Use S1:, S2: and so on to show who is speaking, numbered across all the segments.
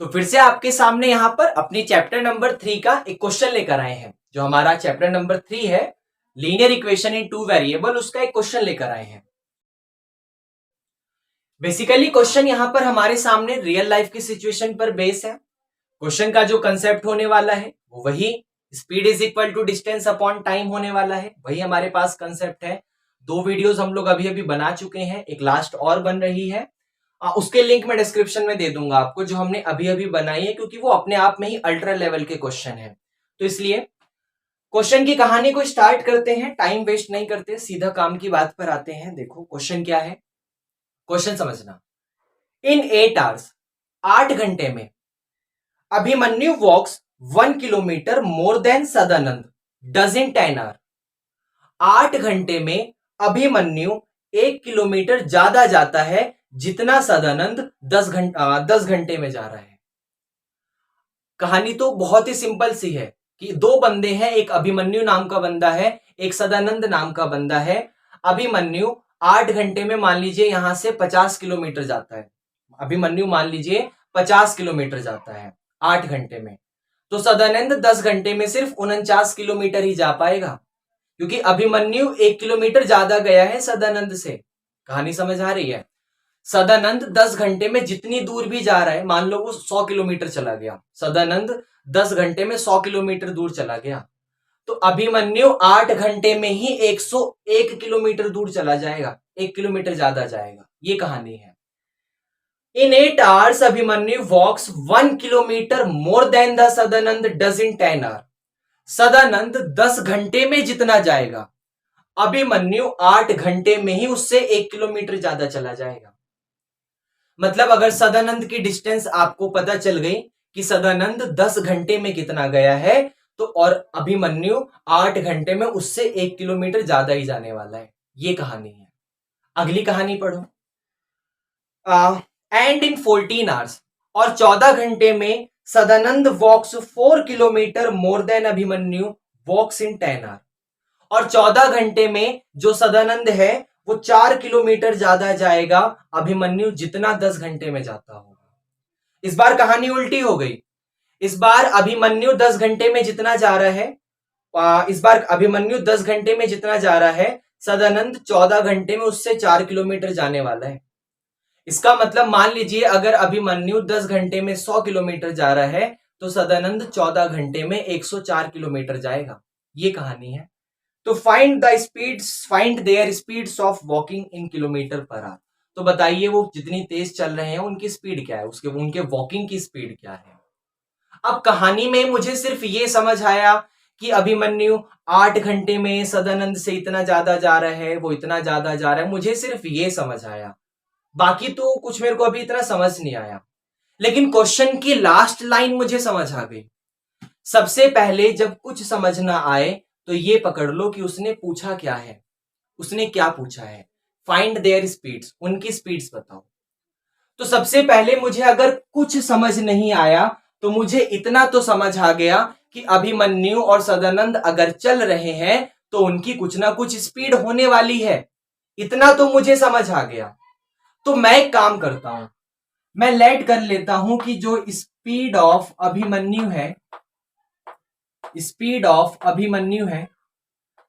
S1: तो फिर से आपके सामने यहां पर अपनी चैप्टर नंबर 3 का एक क्वेश्चन लेकर आए हैं। जो हमारा चैप्टर नंबर 3 है, linear equation in two variable, उसका एक क्वेश्चन लेकर आए हैं। बेसिकली क्वेश्चन यहां पर हमारे सामने रियल लाइफ की सिचुएशन पर बेस है। क्वेश्चन का जो कंसेप्ट होने वाला है वो वही speed is equal to distance upon time होने वाला है, वही हमारे पास कंसेप्ट है। 2 वीडियोस हम लोग अभी अभी बना चुके हैं, एक लास्ट और बन रही है। उसके लिंक मैं डिस्क्रिप्शन में दे दूंगा आपको, जो हमने अभी अभी बनाई है, क्योंकि वो अपने आप में ही अल्ट्रा लेवल के क्वेश्चन है। तो इसलिए क्वेश्चन की कहानी को स्टार्ट करते हैं, टाइम वेस्ट नहीं करते, सीधा काम की बात पर आते हैं। देखो क्वेश्चन क्या है, क्वेश्चन समझना। इन 8 आवर्स, 8 घंटे में Abhimanyu walks 1 kilometre more than Sadanand does in 10 hour. 8 घंटे में अभिमन्यु 1 किलोमीटर ज्यादा जाता है जितना सदानंद 10 घंटे में जा रहा है। कहानी तो बहुत ही सिंपल सी है कि 2 बंदे हैं, एक अभिमन्यु नाम का बंदा है, एक सदानंद नाम का बंदा है। अभिमन्यु 8 घंटे में मान लीजिए यहां से 50 किलोमीटर जाता है। अभिमन्यु मान लीजिए 50 किलोमीटर जाता है 8 घंटे में, तो सदानंद 10 घंटे में सिर्फ 49 किलोमीटर ही जा पाएगा, क्योंकि अभिमन्यु 1 किलोमीटर ज्यादा गया है सदानंद से। कहानी समझ आ रही है? सदानंद 10 घंटे में जितनी दूर भी जा रहा है, मान लो वो 100 किलोमीटर चला गया, सदानंद 10 घंटे में 100 किलोमीटर दूर चला गया, तो अभिमन्यु 8 घंटे में ही 101 किलोमीटर दूर चला जाएगा, 1 किलोमीटर ज्यादा जाएगा। ये कहानी है। In 8 hours Abhimanyu walks 1 kilometre more than the Sadanand does in 10 hour. Sadanand 10 घंटे में जितना जाएगा, अभिमन्यु 8 घंटे में ही उससे 1 किलोमीटर ज्यादा चला जाएगा। मतलब अगर सदानंद की डिस्टेंस आपको पता चल गई कि सदानंद 10 घंटे में कितना गया है, तो और अभिमन्यु 8 घंटे में उससे 1 किलोमीटर ज्यादा ही जाने वाला है। ये कहानी है। अगली कहानी पढ़ो। एंड इन 14 आवर्स, और 14 घंटे में Sadanand walks 4 kilometre more than Abhimanyu walks in 10 hour. और 14 घंटे में जो सदानंद है वो 4 किलोमीटर ज्यादा जाएगा अभिमन्यु जितना 10 घंटे में जाता होगा। इस बार कहानी उल्टी हो गई। इस बार अभिमन्यु 10 घंटे में जितना जा रहा है, इस बार अभिमन्यु 10 घंटे में जितना जा रहा है, सदानंद 14 घंटे में उससे 4 किलोमीटर जाने वाला है। इसका मतलब मान लीजिए अगर अभिमन्यु 10 घंटे में 100 किलोमीटर जा रहा है, तो सदानंद 14 घंटे में 104 किलोमीटर जाएगा। ये कहानी है। तो find their speeds of walking in kilometre per hour. तो बताइए वो जितनी तेज चल रहे हैं उनकी स्पीड क्या है, उनके वॉकिंग की स्पीड क्या है। अब कहानी में मुझे सिर्फ ये समझ आया कि अभिमन्यु 8 घंटे में सदानंद से इतना ज्यादा जा रहा है, वो इतना ज्यादा जा रहा है, मुझे सिर्फ ये समझ आया। बाकी तो कुछ मेरे को अभी इतना समझ नहीं आया। लेकिन क्वेश्चन की लास्ट लाइन मुझे समझ आ गई। सबसे पहले जब कुछ समझ ना आए तो ये पकड़ लो कि उसने पूछा क्या है। उसने क्या पूछा है? फाइंड देयर स्पीड्स, उनकी स्पीड्स बताओ। तो सबसे पहले मुझे अगर कुछ समझ नहीं आया तो मुझे इतना तो समझ आ गया कि अभिमन्यु और सदानंद अगर चल रहे हैं तो उनकी कुछ ना कुछ स्पीड होने वाली है। इतना तो मुझे समझ आ गया। तो मैं एक काम करता हूं, मैं लेट कर लेता हूं कि जो स्पीड ऑफ अभिमन्यु है, स्पीड ऑफ अभिमन्यु है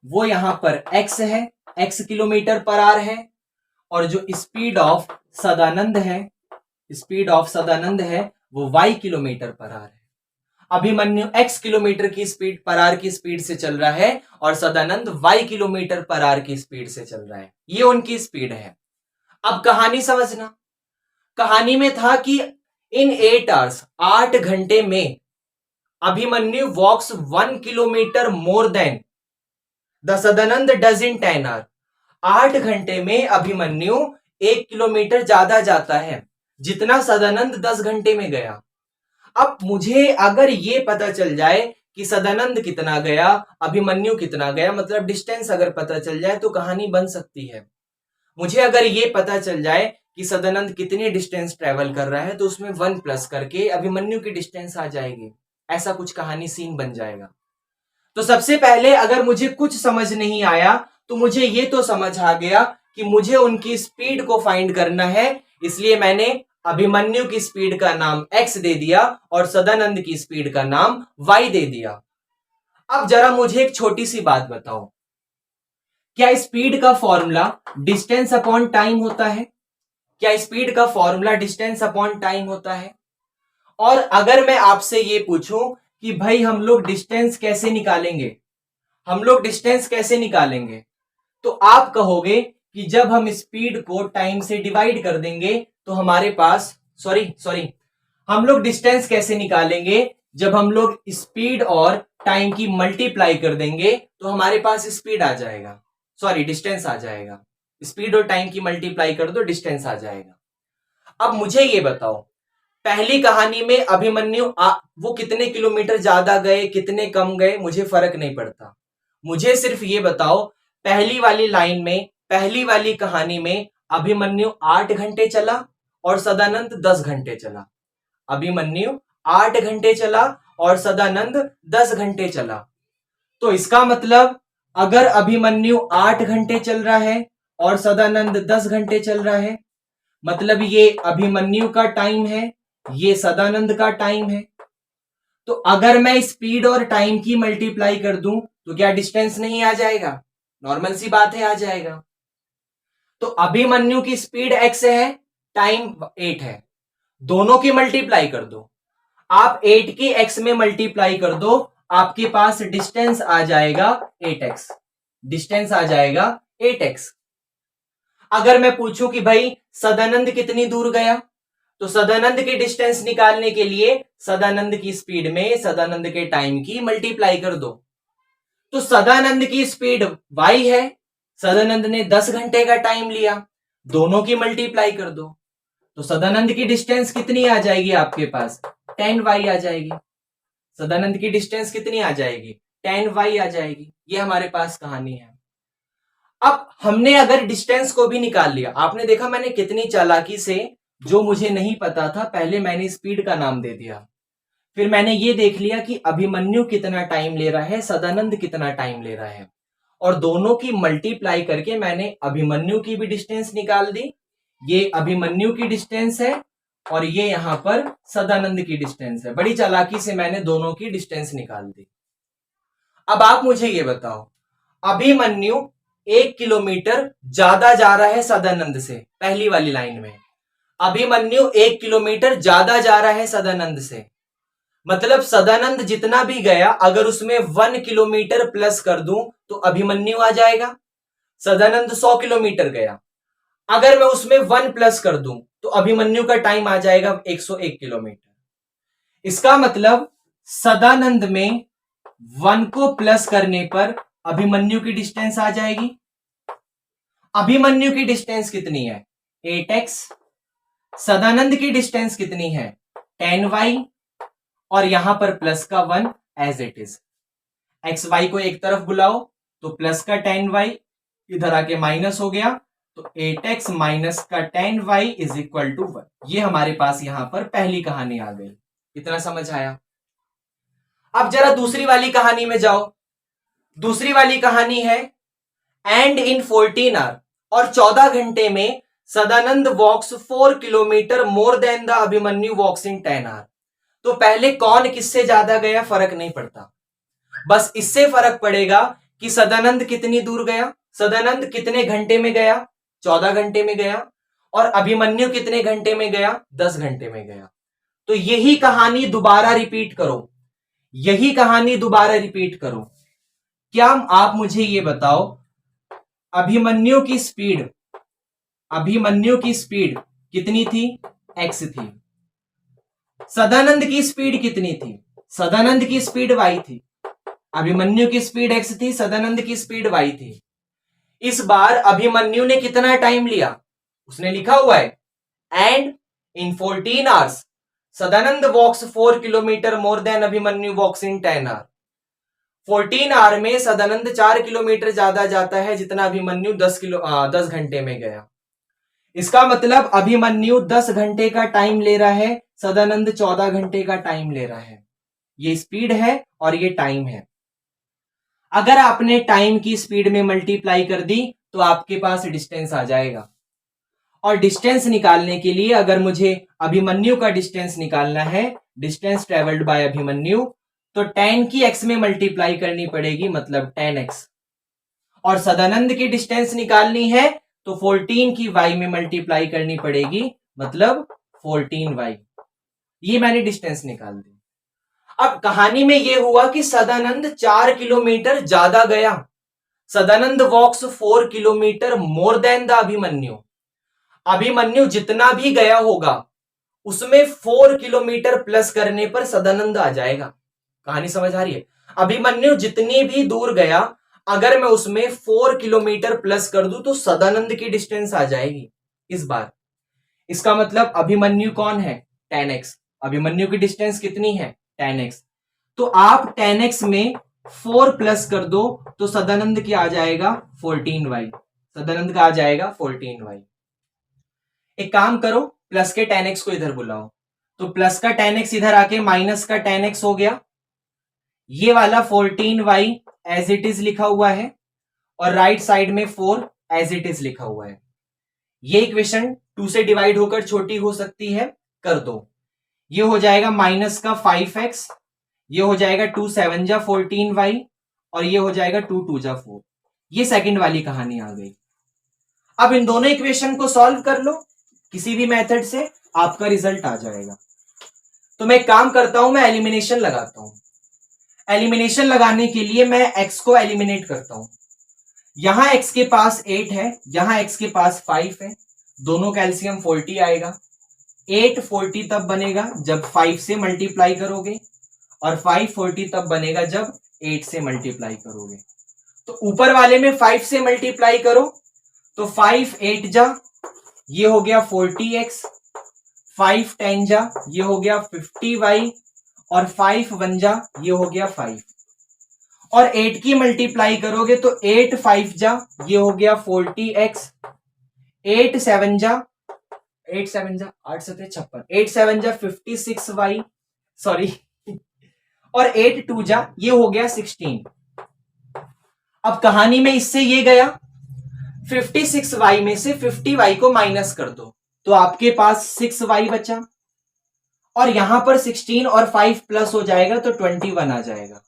S1: वो यहां पर x है, x किलोमीटर पर आवर है, और जो स्पीड ऑफ सदानंद है, स्पीड ऑफ सदानंद है वो y किलोमीटर पर आवर है। अभिमन्यु x किलोमीटर की स्पीड पर आवर की स्पीड से चल रहा है और Sadanand y kilometre per hour की स्पीड से चल रहा है। ये उनकी स्पीड है। अब कहानी समझना। कहानी में था कि इन 8 आवर्स, 8 घंटे में Abhimanyu walks 1 kilometre more than the Sadanand does in 10 hour. 8 घंटे में अभिमन्यु 1 किलोमीटर ज्यादा जाता है जितना सदानंद 10 घंटे में गया। अब मुझे अगर ये पता चल जाए कि सदानंद कितना गया, अभिमन्यु कितना गया, मतलब डिस्टेंस अगर पता चल जाए तो कहानी बन सकती है। मुझे अगर ये पता चल जाए कि सदानंद कितनी डिस्टेंस ट्रेवल कर रहा है तो उसमें 1 प्लस करके अभिमन्यु की डिस्टेंस आ जाएगी। ऐसा कुछ कहानी सीन बन जाएगा। तो सबसे पहले अगर मुझे कुछ समझ नहीं आया तो मुझे ये तो समझ आ गया कि मुझे उनकी स्पीड को फाइंड करना है, इसलिए मैंने अभिमन्यु की स्पीड का नाम x दे दिया और सदानंद की स्पीड का नाम y दे दिया। अब जरा मुझे एक छोटी सी बात बताओ, क्या स्पीड का फॉर्मूला डिस्टेंस अपॉन टाइम होता है? क्या स्पीड का फॉर्मूला डिस्टेंस अपॉन टाइम होता है? और अगर मैं आपसे ये पूछूं कि भाई हम लोग डिस्टेंस कैसे निकालेंगे, हम लोग डिस्टेंस कैसे निकालेंगे, तो आप कहोगे कि जब हम स्पीड को टाइम से डिवाइड कर देंगे तो हमारे पास सॉरी हम लोग डिस्टेंस कैसे निकालेंगे, जब हम लोग स्पीड और टाइम की मल्टीप्लाई कर देंगे तो हमारे पास स्पीड आ जाएगा, सॉरी डिस्टेंस आ जाएगा। स्पीड और टाइम की मल्टीप्लाई कर दो, डिस्टेंस आ जाएगा। अब मुझे ये बताओ, पहली कहानी में अभिमन्यु वो कितने किलोमीटर ज्यादा गए कितने कम गए मुझे फर्क नहीं पड़ता, मुझे सिर्फ ये बताओ पहली वाली लाइन में, पहली वाली कहानी में अभिमन्यु 8 घंटे चला और सदानंद 10 घंटे चला। अभिमन्यु 8 घंटे चला और सदानंद 10 घंटे चला। तो इसका मतलब अगर अभिमन्यु 8 घंटे चल रहा है और सदानंद 10 घंटे चल रहा है, मतलब ये अभिमन्यु का टाइम है, ये सदानंद का टाइम है। तो अगर मैं स्पीड और टाइम की मल्टीप्लाई कर दूं तो क्या डिस्टेंस नहीं आ जाएगा? नॉर्मल सी बात है, आ जाएगा। तो अभिमन्यु की स्पीड x है, टाइम 8 है, दोनों की मल्टीप्लाई कर दो। आप 8 की x में मल्टीप्लाई कर दो, आपके पास डिस्टेंस आ जाएगा 8x, डिस्टेंस आ जाएगा 8x। अगर मैं पूछूं कि भाई सदानंद कितनी दूर गया, तो सदानंद की डिस्टेंस निकालने के लिए सदानंद की स्पीड में सदानंद के टाइम की मल्टीप्लाई कर दो। तो सदानंद की स्पीड y है, सदानंद ने 10 घंटे का टाइम लिया, दोनों की मल्टीप्लाई कर दो। तो सदानंद की डिस्टेंस कितनी आ जाएगी आपके पास? 10y आ जाएगी। सदानंद की डिस्टेंस कितनी आ जाएगी? 10y आ जाएगी। ये हमारे पास कहानी है। अब हमने अगर डिस्टेंस को भी निकाल लिया, आपने देखा मैंने कितनी चालाकी से, जो मुझे नहीं पता था पहले मैंने स्पीड का नाम दे दिया, फिर मैंने ये देख लिया कि अभिमन्यु कितना टाइम ले रहा है, सदानंद कितना टाइम ले रहा है, और दोनों की मल्टीप्लाई करके मैंने अभिमन्यु की भी डिस्टेंस निकाल दी। ये अभिमन्यु की डिस्टेंस है और ये यहां पर सदानंद की डिस्टेंस है। बड़ी चालाकी से मैंने दोनों की डिस्टेंस निकाल दी। अब आप मुझे ये बताओ, अभिमन्यु 1 किलोमीटर ज्यादा जा रहा है सदानंद से, पहली वाली लाइन में अभिमन्यु 1 किलोमीटर ज्यादा जा रहा है सदानंद से, मतलब सदानंद जितना भी गया अगर उसमें 1 किलोमीटर प्लस कर दूं तो अभिमन्यु आ जाएगा। सदानंद 100 किलोमीटर गया, अगर मैं उसमें 1 प्लस कर दूं तो अभिमन्यु का टाइम आ जाएगा 101 किलोमीटर। इसका मतलब सदानंद में 1 को प्लस करने पर अभिमन्यु की डिस्टेंस आ जाएगी। अभिमन्यु की डिस्टेंस कितनी है? 8x। सदानंद की डिस्टेंस कितनी है? 10y, और यहां पर प्लस का 1 as it is. X y को एक तरफ बुलाओ तो प्लस का 10y इधर आके माइनस हो गया, तो 8x माइनस का 10y इज इक्वल टू 1। ये हमारे पास यहां पर पहली कहानी आ गई। इतना समझ आया? अब जरा दूसरी वाली कहानी में जाओ। दूसरी वाली कहानी है एंड इन 14 आवर, और 14 घंटे में Sadanand walks 4 kilometre more than the Abhimanyu walks in 10 hour. तो पहले कौन किससे ज्यादा गया फर्क नहीं पड़ता, बस इससे फर्क पड़ेगा कि सदानंद कितनी दूर गया, सदानंद कितने घंटे में गया, 14 घंटे में गया, और अभिमन्यु कितने घंटे में गया, 10 घंटे में गया। तो यही कहानी दोबारा रिपीट करो, यही कहानी दोबारा रिपीट करो। क्या आप मुझे ये बताओ, अभिमन्यु की स्पीड, अभिमन्यु की स्पीड कितनी थी? x थी। सदानंद की स्पीड कितनी थी? सदानंद की स्पीड y थी। अभिमन्यु की स्पीड x थी, सदानंद की स्पीड y थी। इस बार अभिमन्यु ने कितना टाइम लिया? उसने लिखा हुआ है and in 14 hours Sadanand walks 4 kilometre more than Abhimanyu walks in 10 hour. 14 hour में सदानंद 4 किलोमीटर ज्यादा जाता है जितना अभिमन्यु 10 घंटे में गया। इसका मतलब अभिमन्यु 10 घंटे का टाइम ले रहा है, सदानंद 14 घंटे का टाइम ले रहा है। ये स्पीड है और ये टाइम है। अगर आपने टाइम की स्पीड में मल्टीप्लाई कर दी तो आपके पास डिस्टेंस आ जाएगा, और डिस्टेंस निकालने के लिए अगर मुझे अभिमन्यु का डिस्टेंस निकालना है, डिस्टेंस ट्रेवल्ड बाय अभिमन्यु, तो 10 की x में मल्टीप्लाई करनी पड़ेगी, मतलब 10x। और सदानंद की डिस्टेंस निकालनी है तो 14 की y में मल्टीप्लाई करनी पड़ेगी, मतलब 14y। ये मैंने डिस्टेंस निकाल दी। अब कहानी में यह हुआ कि सदानंद 4 किलोमीटर ज्यादा गया। Sadanand walks 4 kilometre more than the Abhimanyu. Abhimanyu जितना भी गया होगा उसमें 4 किलोमीटर प्लस करने पर सदानंद आ जाएगा। कहानी समझ आ रही है? अभिमन्यु जितनी भी दूर गया, अगर मैं उसमें 4 किलोमीटर प्लस कर दूं तो सदानंद की डिस्टेंस आ जाएगी इस बार। इसका मतलब अभिमन्यु कौन है? 10x। अभिमन्यु की डिस्टेंस कितनी है? 10x। तो आप 10x में 4 प्लस कर दो तो सदानंद की आ जाएगा 14y। सदानंद का आ जाएगा 14y। एक काम करो, प्लस के 10x को इधर बुलाओ, तो प्लस का 10x इधर आके माइनस का 10x हो गया। ये वाला 14y एज इट इज लिखा हुआ है और राइट साइड में 4 एज इट इज लिखा हुआ है। ये इक्वेशन 2 से डिवाइड होकर छोटी हो सकती है, कर दो। ये हो जाएगा माइनस का 5x, ये हो जाएगा 2 7 जा 14y और ये हो जाएगा 2 2 जा 4। ये सेकंड वाली कहानी आ गई। अब इन दोनों इक्वेशन को सॉल्व कर लो किसी भी मेथड से, आपका रिजल्ट आ जाएगा। तो मैं एक काम करता हूं, मैं एलिमिनेशन लगाता हूं। एलिमिनेशन लगाने के लिए मैं x को एलिमिनेट करता हूं। यहां x के पास 8 है, यहां x के पास 5 है, दोनों कैल्सियम 40 आएगा। 8 40 तब बनेगा जब 5 से मल्टीप्लाई करोगे और 5 40 तब बनेगा जब 8 से मल्टीप्लाई करोगे। तो ऊपर वाले में 5 से मल्टीप्लाई करो तो 5 8 जा ये हो गया 40x, 5 10 जा ये हो गया 50y और 5 1 जा ये हो गया 5। और 8 की मल्टीप्लाई करोगे तो 8 5 जा ये हो गया 40x, 8 7 जा 8 7 जा 8 7 56, 8 7 जा 56y, सॉरी, और 8 2 जा ये हो गया 16। अब कहानी में इससे ये गया, 56y में से 50y को माइनस कर दो तो आपके पास 6y बचा और यहां पर 16 और 5 प्लस हो जाएगा तो 21 आ जाएगा।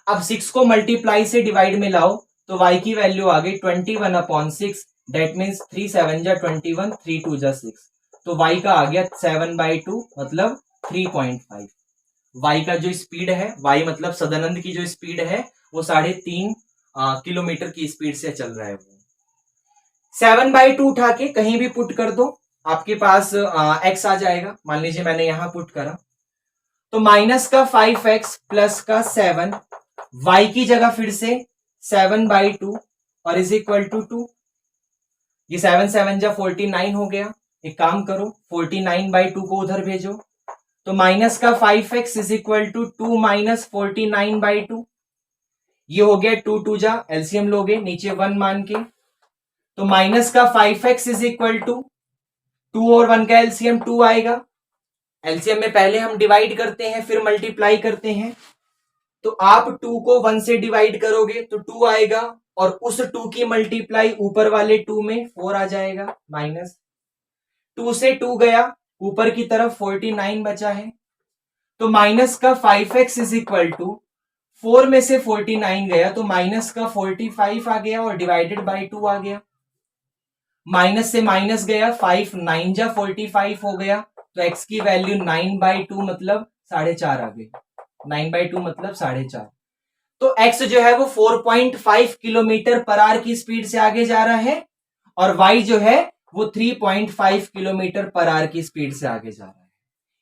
S1: अब 6 को मल्टीप्लाई से डिवाइड में लाओ तो y की वैल्यू आ गई 21/6, दैट मीन्स 3 7 जा 21, 3 2 जा 6, तो y का आ गया 7/2 मतलब 3.5। y का जो स्पीड है, y मतलब सदानंद की जो स्पीड है वो 3.5 किलोमीटर की स्पीड से चल रहा है। वो 7/2 उठा के कहीं भी पुट कर दो, आपके पास x आ जाएगा। मान लीजिए मैंने यहां पुट करा तो माइनस का 5x प्लस का 7, y की जगह फिर से 7/2 और इज इक्वल टू 2। ये 7 7 जा 49 हो गया। एक काम करो 49/2 को उधर भेजो तो माइनस का 5x is equal to 2 minus 49/2। ये हो गया 2 2 जा, एलसीएम लोगे नीचे 1 मान के, तो माइनस का 5x इज इक्वल टू 2 और 1 का एलसीएम 2 आएगा। एलसीएम में पहले हम डिवाइड करते हैं फिर मल्टीप्लाई करते हैं, तो आप 2 को 1 से डिवाइड करोगे तो 2 आएगा और उस 2 की मल्टीप्लाई ऊपर वाले 2 में 4 आ जाएगा। माइनस 2 से 2 गया ऊपर की तरफ 49 बचा है, तो माइनस का 5x इज इक्वल टू 4 में से 49 गया तो माइनस का 45 आ गया और डिवाइडेड बाय 2 आ गया। माइनस से माइनस गया, 5 9 जा 45 हो गया, तो x की वैल्यू 9/2 मतलब 4.5 आ गई। 9/2 मतलब 4.5। तो x जो है वो 4.5 किलोमीटर पर आवर की स्पीड से आगे जा रहा है और y जो है वो 3.5 किलोमीटर पर आवर की स्पीड से आगे जा रहा है।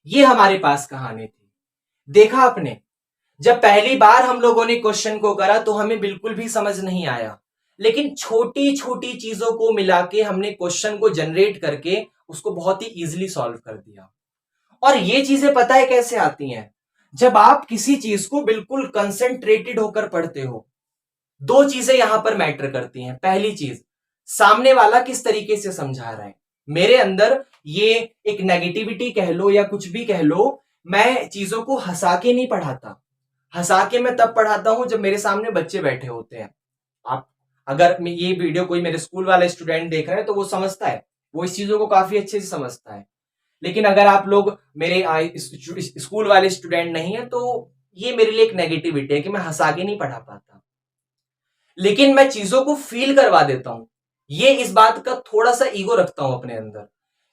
S1: ये हमारे पास कहानी थी। देखा आपने, जब पहली बार हम लोगों ने क्वेश्चन को करा तो हमें बिल्कुल भी समझ नहीं आया, लेकिन छोटी छोटी चीजों को मिला के हमने क्वेश्चन को जनरेट करके उसको बहुत ही इजीली सॉल्व कर दिया। और ये चीजें पता है कैसे आती हैं? जब आप किसी चीज को बिल्कुल कंसंट्रेटेड होकर पढ़ते हो। दो चीजें यहां पर मैटर करती हैं। पहली चीज, सामने वाला किस तरीके से समझा रहा है। मेरे अंदर ये एक नेगेटिविटी कह लो या कुछ भी कह लो, मैं चीजों को हंसा के नहीं पढ़ाता। हंसा के मैं तब पढ़ाता हूं जब मेरे सामने बच्चे बैठे होते हैं। आप अगर ये वीडियो कोई मेरे स्कूल वाला स्टूडेंट देख रहा है तो वो समझता है वो इस चीजों को काफी अच्छे से समझता है। लेकिन अगर आप लोग मेरे स्कूल वाले स्टूडेंट नहीं है तो ये मेरे लिए एक नेगेटिविटी है कि मैं हंसा के नहीं पढ़ा पाता, लेकिन मैं चीजों को फील करवा देता हूं। ये इस बात का थोड़ा सा ईगो रखता हूं अपने अंदर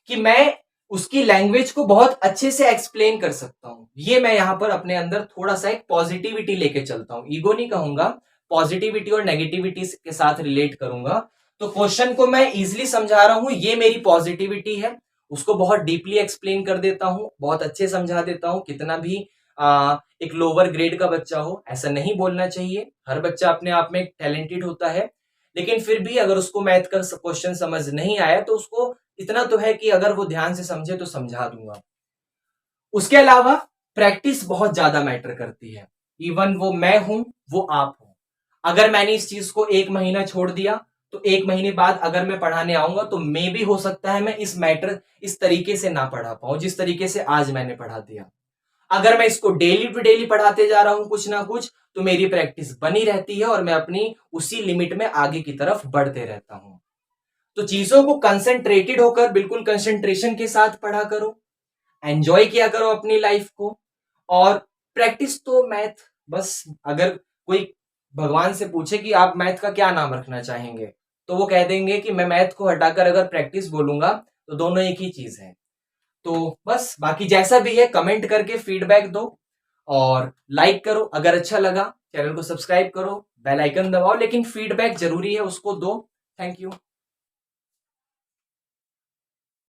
S1: कि मैं उसकी लैंग्वेज को बहुत अच्छे से एक्सप्लेन कर सकता हूं। ये मैं यहां पर अपने अंदर थोड़ा सा एक पॉजिटिविटी लेके चलता हूं, ईगो नहीं कहूंगा, पॉजिटिविटी और नेगेटिविटी के साथ रिलेट करूंगा। तो क्वेश्चन को मैं इजिली समझा रहा हूं, ये मेरी पॉजिटिविटी है। उसको बहुत डीपली एक्सप्लेन कर देता हूं, बहुत अच्छे समझा देता हूं। कितना भी एक लोअर ग्रेड का बच्चा हो, ऐसा नहीं बोलना चाहिए, हर बच्चा अपने आप में टैलेंटेड होता है। लेकिन फिर भी अगर उसको मैथ का क्वेश्चन समझ नहीं आया तो उसको इतना तो है कि अगर वो ध्यान से समझे तो समझा दूंगा। उसके अलावा प्रैक्टिस बहुत ज्यादा मैटर करती है। इवन वो मैं हूं, वो आप हो। अगर मैंने इस चीज को 1 महीना छोड़ दिया तो 1 महीने बाद अगर मैं पढ़ाने आऊंगा तो मे भी हो सकता है मैं इस मैटर इस तरीके से ना पढ़ा पाऊं जिस तरीके से आज मैंने पढ़ा दिया। अगर मैं इसको डेली टू डेली पढ़ाते जा रहा हूं कुछ ना कुछ, तो मेरी प्रैक्टिस बनी रहती है और मैं अपनी उसी लिमिट में आगे की तरफ बढ़ते रहता हूं। तो चीजों को कंसंट्रेटेड होकर बिल्कुल कंसंट्रेशन के साथ पढ़ा करो, एंजॉय किया करो अपनी लाइफ को। और प्रैक्टिस तो मैथ, बस अगर कोई भगवान से पूछे कि आप मैथ का क्या नाम रखना चाहेंगे, तो वो कह देंगे कि मैं मैथ को हटाकर अगर प्रैक्टिस बोलूंगा तो दोनों एक ही चीज है। तो बस बाकी जैसा भी है कमेंट करके फीडबैक दो और लाइक करो। अगर अच्छा लगा चैनल को सब्सक्राइब करो, बेल आइकन दबाओ, लेकिन फीडबैक जरूरी है, उसको दो। Thank you.